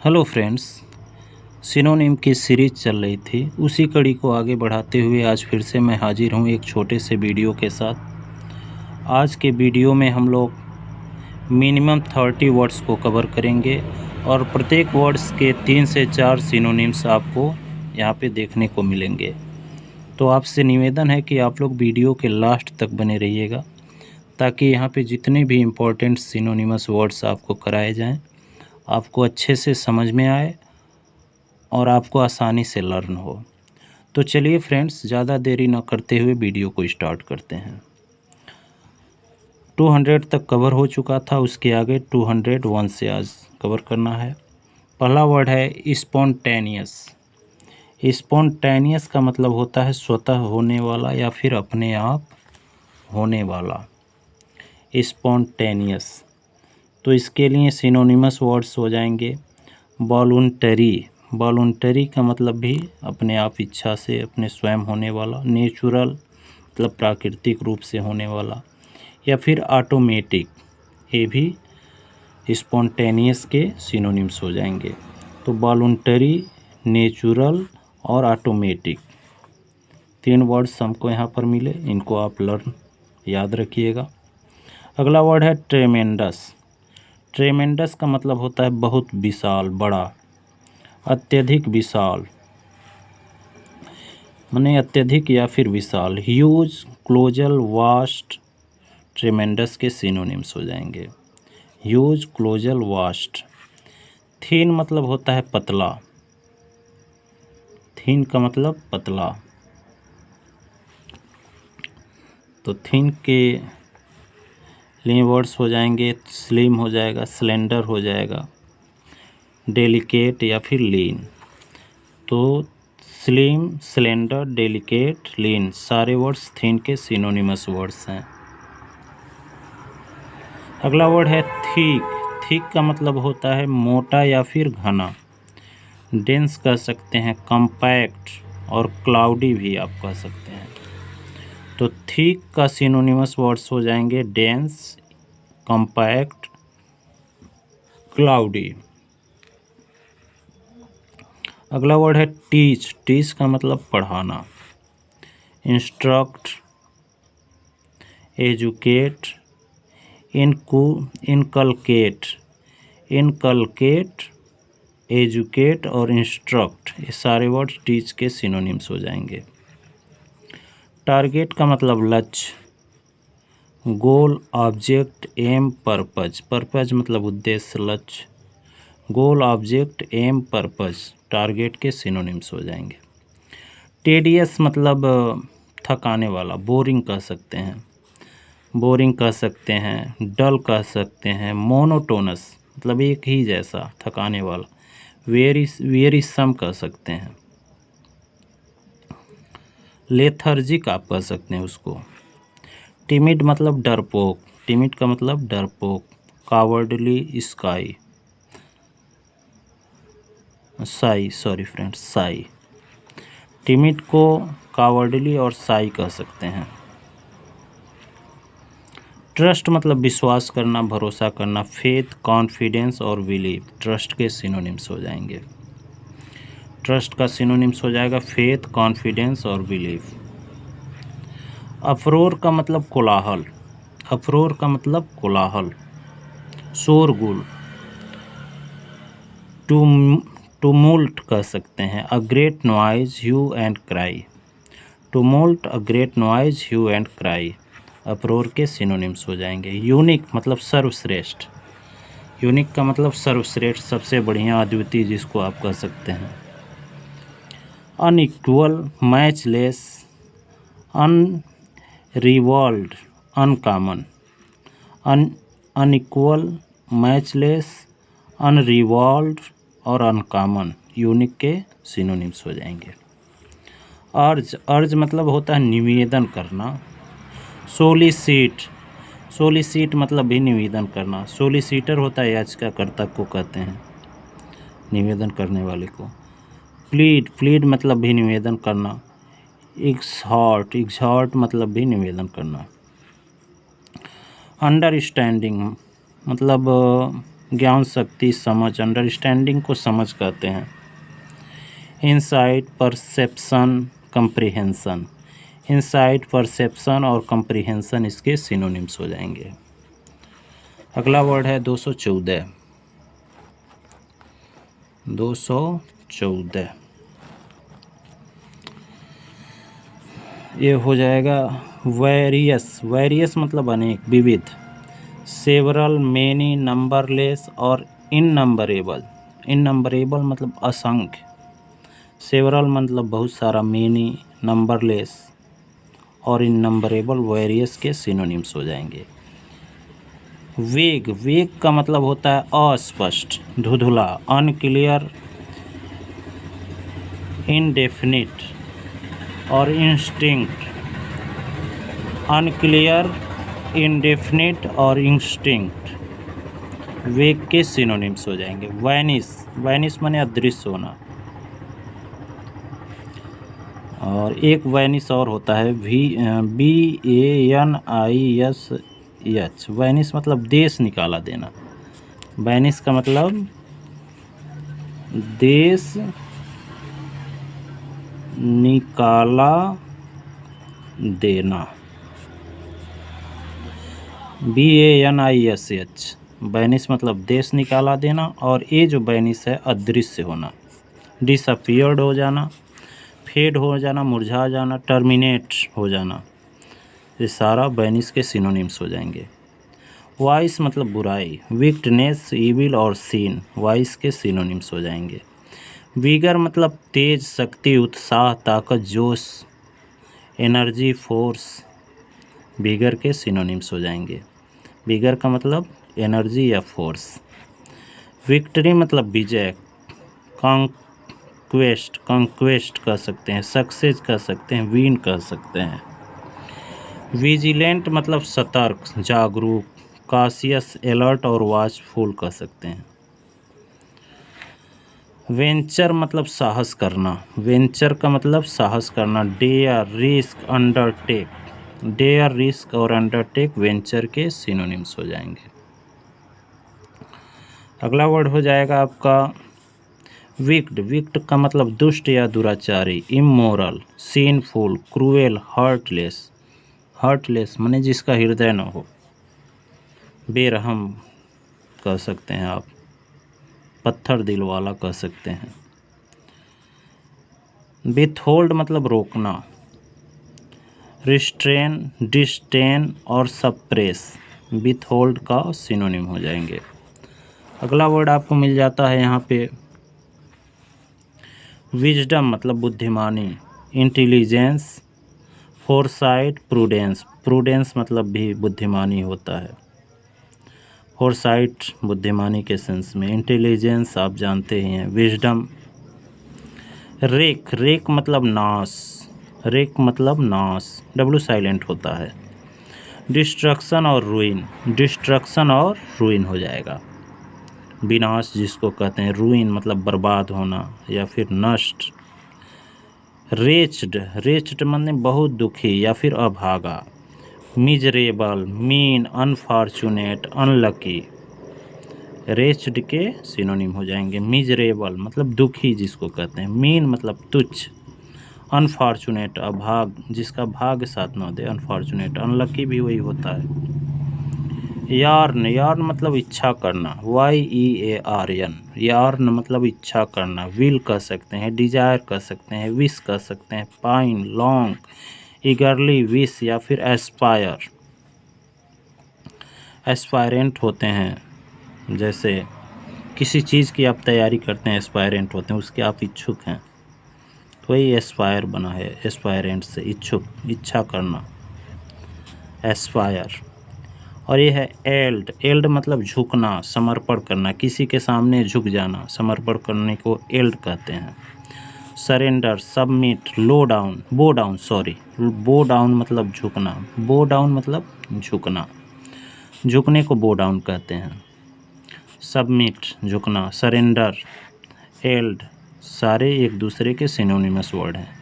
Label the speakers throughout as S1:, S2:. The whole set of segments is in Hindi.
S1: हेलो फ्रेंड्स, सिनोनिम की सीरीज चल रही थी, उसी कड़ी को आगे बढ़ाते हुए आज फिर से मैं हाजिर हूँ एक छोटे से वीडियो के साथ। आज के वीडियो में हम लोग मिनिमम 30 वर्ड्स को कवर करेंगे और प्रत्येक वर्ड्स के 3 से 4 सिनोनिम्स आपको यहाँ पे देखने को मिलेंगे। तो आपसे निवेदन है कि आप लोग वीडियो के लास्ट तक बने रहिएगा ताकि यहाँ पे जितने भी इम्पोर्टेंट सिनोनिमस वर्ड्स आपको कराए जाएँ आपको अच्छे से समझ में आए और आपको आसानी से लर्न हो। तो चलिए फ्रेंड्स, ज़्यादा देरी न करते हुए वीडियो को स्टार्ट करते हैं। 200 तक कवर हो चुका था, उसके आगे 201 से आज कवर करना है। पहला वर्ड है स्पॉन्टेनियस। स्पॉन्टेनियस का मतलब होता है स्वतः होने वाला या फिर अपने आप होने वाला, स्पॉन्टेनियस। तो इसके लिए सिनोनिमस वर्ड्स हो जाएंगे वॉलंटरी। वॉलंटरी का मतलब भी अपने आप इच्छा से, अपने स्वयं होने वाला। नेचुरल मतलब प्राकृतिक रूप से होने वाला, या फिर ऑटोमेटिक, ये भी स्पॉन्टेनियस के सिनोनिम्स हो जाएंगे। तो वॉलंटरी, नेचुरल और ऑटोमेटिक 3 वर्ड्स हमको यहाँ पर मिले, इनको आप लर्न याद रखिएगा। अगला वर्ड है ट्रेमेंडस। ट्रेमेंडस का मतलब होता है बहुत विशाल, बड़ा, अत्यधिक विशाल, माने अत्यधिक या फिर विशाल। ह्यूज, क्लोजल, वास्ट ट्रेमेंडस के सिनोनिम्स हो जाएंगे। Huge, colossal, vast. थीन मतलब होता है पतला। थीन का मतलब पतला। तो थीन के लिए वर्ड्स हो जाएंगे स्लिम हो जाएगा, स्लेंडर हो जाएगा, डेलिकेट या फिर लीन। तो स्लिम, स्लेंडर, डेलिकेट, लीन सारे वर्ड्स थीन के सिनोनिमस वर्ड्स हैं। अगला वर्ड है थिक। थिक का मतलब होता है मोटा या फिर घना। डेंस कह सकते हैं, कॉम्पैक्ट और क्लाउडी भी आप कह सकते हैं। तो थिक का सिनोनिमस वर्ड्स हो जाएंगे डेंस, कॉम्पैक्ट, क्लाउडी। अगला वर्ड है टीच। टीच का मतलब पढ़ाना। Instruct, educate, inculcate. Inculcate, educate और इंस्ट्रक्ट, ये सारे वर्ड टीच के सिनोनिम्स हो जाएंगे। टारगेट का मतलब लक्ष्य। गोल, ऑब्जेक्ट, एम, पर्पज। पर्पज मतलब उद्देश्य, लक्ष्य। गोल, ऑब्जेक्ट, एम, पर्पज टारगेट के सिनोनिम्स हो जाएंगे। टेडियस मतलब थकाने वाला, बोरिंग कह सकते हैं। बोरिंग कह सकते हैं, डल कह सकते हैं। मोनोटोनस मतलब एक ही जैसा, थकाने वाला। वेरिसम कह सकते हैं। लेथर्जिक आप कह सकते हैं उसको। टिमिड मतलब डरपोक। टिमिड का मतलब डरपोक। Cowardly, sky, Sai, sorry friends, Sai. Timid को कावर्डली और साई कह सकते हैं। ट्रस्ट मतलब विश्वास करना, भरोसा करना। फेथ, कॉन्फिडेंस और बिलीव ट्रस्ट के सिनोनिम्स हो जाएंगे। ट्रस्ट का सिनोनिम्स हो जाएगा फेथ, कॉन्फिडेंस और बिलीव। अफरोर का मतलब कोलाहल। अफरोर का मतलब कोलाहल, शोरगुल। टुमुल्ट कह सकते हैं, a great noise, hue and cry. Tumult, a great noise, hue and cry uproar के सिनोनिम्स हो जाएंगे। यूनिक मतलब सर्वश्रेष्ठ। यूनिक का मतलब सर्वश्रेष्ठ, सबसे बढ़िया, अद्वितीय, जिसको आप कह सकते हैं। Unequal, matchless, unrivalled, uncommon. Unequal, matchless, unrivalled और अनकॉमन यूनिक के सिनोनिम्स हो जाएंगे। अर्ज, अर्ज मतलब होता है निवेदन करना। सोलिसिट, सोलिसिट मतलब भी निवेदन करना। सोलिसिटर होता है याचिकाकर्ता को कहते हैं, निवेदन करने वाले को। प्लीड, प्लीड मतलब भी निवेदन करना। एक्सहॉर्ट, एक्सहॉर्ट मतलब भी निवेदन करना। अंडरस्टैंडिंग मतलब ज्ञान शक्ति, समझ, अंडरस्टैंडिंग को समझ कहते हैं। Insight, perception, comprehension. Insight, perception और कंप्रीहेंशन इसके सिनोनिम्स हो जाएंगे। अगला वर्ड है 214। 214 ये हो जाएगा वेरियस। वेरियस मतलब अनेक, विविध। सेवरल, मेनी, नंबरलेस और इननंबरेबल। इननंबरेबल मतलब असंख्य। सेवरल मतलब बहुत सारा, मेनी, नंबरलेस और इननंबरेबल वेरियस के सिनोनिम्स हो जाएंगे। वेग, वेग का मतलब होता है अस्पष्ट, धुंधला, अनक्लियर, इनडेफिनिट और इंस्टिंक्ट। अनक्लियर, इनडेफिनिट और इंस्टिंक्ट वेग के सिनोनिम्स हो जाएंगे। वैनिश, वैनिश माने अदृश्य होना। और एक वैनिश और होता है VANISH। वैनिश मतलब देश निकाला देना। वैनिश का मतलब देश निकाला देना। VANISH। वैनिश मतलब देश निकाला देना। और ये जो वैनिश है अदृश्य होना, डिसअपियर्ड हो जाना, फेड हो जाना, मुरझा जाना, टर्मिनेट हो जाना, ये सारा वैनिश के सिनोनिम्स हो जाएंगे। वाइस मतलब बुराई, विक्टनेस, ईविल और सीन वाइस के सिनोनिम्स हो जाएंगे। विगर मतलब तेज, शक्ति, उत्साह, ताकत, जोश, एनर्जी, फोर्स विगर के सिनोनिम्स हो जाएंगे। विगर का मतलब एनर्जी या फोर्स। विक्ट्री मतलब विजय, कॉन्क्वेस्ट, कॉन्क्वेस्ट कह सकते हैं, सक्सेस कह सकते हैं, विन कह सकते हैं। विजिलेंट मतलब सतर्क, जागरूक, कॉशियस, अलर्ट और वॉचफुल कह सकते हैं। वेंचर मतलब साहस करना। वेंचर का मतलब साहस करना। Dare, risk, undertake. Dare, risk और अंडरटेक वेंचर के सिनोनिम्स हो जाएंगे। अगला वर्ड हो जाएगा आपका विक्ड। विक्ड का मतलब दुष्ट या दुराचारी, immoral, sinful, cruel, heartless. Heartless माने जिसका हृदय न हो, बेरहम कह सकते हैं आप, पत्थर दिल वाला कह सकते हैं। विथहोल्ड मतलब रोकना। रिस्ट्रेन, डिस्टेन और सप्रेस विथहोल्ड का सिनोनिम हो जाएंगे। अगला वर्ड आपको मिल जाता है यहाँ पे विजडम मतलब बुद्धिमानी, इंटेलिजेंस, फोरसाइट, प्रूडेंस। प्रूडेंस मतलब भी बुद्धिमानी होता है। फोरसाइट बुद्धिमानी के सेंस में, इंटेलिजेंस आप जानते ही हैं, विजडम। रेक, रेक मतलब नाश, रेक मतलब नाश, डब्ल्यू साइलेंट होता है। डिस्ट्रक्शन और रूइन, डिस्ट्रक्शन और रूइन हो जाएगा। विनाश जिसको कहते हैं, रूइन मतलब बर्बाद होना या फिर नष्ट। रेच्ड, रेच्ड माने बहुत दुखी या फिर अभागा। मिजरेबल, मीन, अनफॉर्चुनेट, अनलकी रेच्ड के सिनोनिम हो जाएंगे। मिजरेबल मतलब दुखी जिसको कहते हैं, मीन मतलब तुच्छ, अनफॉर्चुनेट अभाग जिसका भाग्य साथ न दे, अनफॉर्चुनेट। अनलकी भी वही होता है। यार्न, यार्न मतलब इच्छा करना, YEARN। यार्न मतलब इच्छा करना। विल कह सकते हैं, डिजायर कह सकते हैं, विश कह सकते हैं, पाइन, लॉन्ग, ईगरली विश या फिर एस्पायर। एस्पायरेंट होते हैं, जैसे किसी चीज़ की आप तैयारी करते हैं, एस्पायरेंट होते हैं, उसके आप इच्छुक हैं, तो वही एस्पायर बना है, एस्पायरेंट से इच्छुक, इच्छा करना, एस्पायर। और ये है एल्ड। एल्ड मतलब झुकना, समर्पण करना, किसी के सामने झुक जाना, समर्पण करने को एल्ड कहते हैं। Surrender, submit, low down, bow down, sorry, bow down मतलब झुकना, बो डाउन मतलब झुकना, झुकने को बो डाउन कहते हैं। सबमिट झुकना, सरेंडर, एल्ड सारे एक दूसरे के सिनोनिमस वर्ड हैं।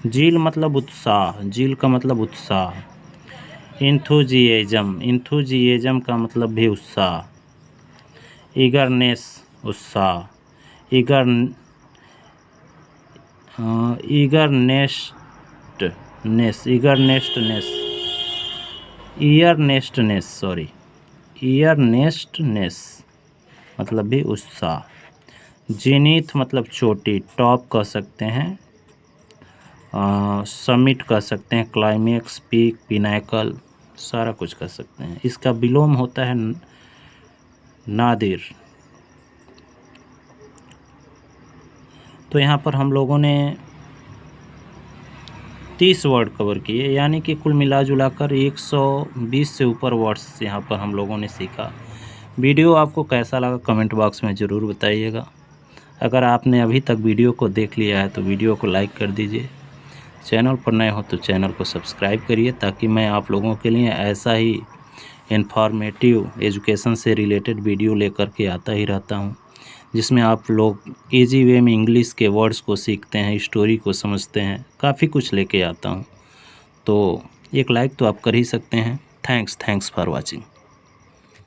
S1: जील मतलब उत्साह, जील का मतलब उत्साह। इंथुजिएजम, इंथुजिएजम का मतलब भी उत्साह। ईगरनेस उत्साह, ईयरनेस्टनेस मतलब भी उत्साह। जेनिथ मतलब चोटी, टॉप कह सकते हैं, समिट कह सकते हैं, क्लाइमेक्स, पीक, पिनाकल, सारा कुछ कह सकते हैं। इसका विलोम होता है नादिर। तो यहाँ पर हम लोगों ने 30 वर्ड कवर किए, यानी कि कुल मिला जुला कर 120 से ऊपर वर्ड्स यहाँ पर हम लोगों ने सीखा। वीडियो आपको कैसा लगा कमेंट बॉक्स में ज़रूर बताइएगा। अगर आपने अभी तक वीडियो को देख लिया है तो वीडियो को लाइक कर दीजिए। चैनल पर नए हो तो चैनल को सब्सक्राइब करिए, ताकि मैं आप लोगों के लिए ऐसा ही इन्फॉर्मेटिव एजुकेशन से रिलेटेड वीडियो लेकर के आता ही रहता हूँ, जिसमें आप लोग इजी वे में इंग्लिश के वर्ड्स को सीखते हैं, स्टोरी को समझते हैं, काफ़ी कुछ लेके आता हूँ। तो एक लाइक तो आप कर ही सकते हैं। Thanks for watching.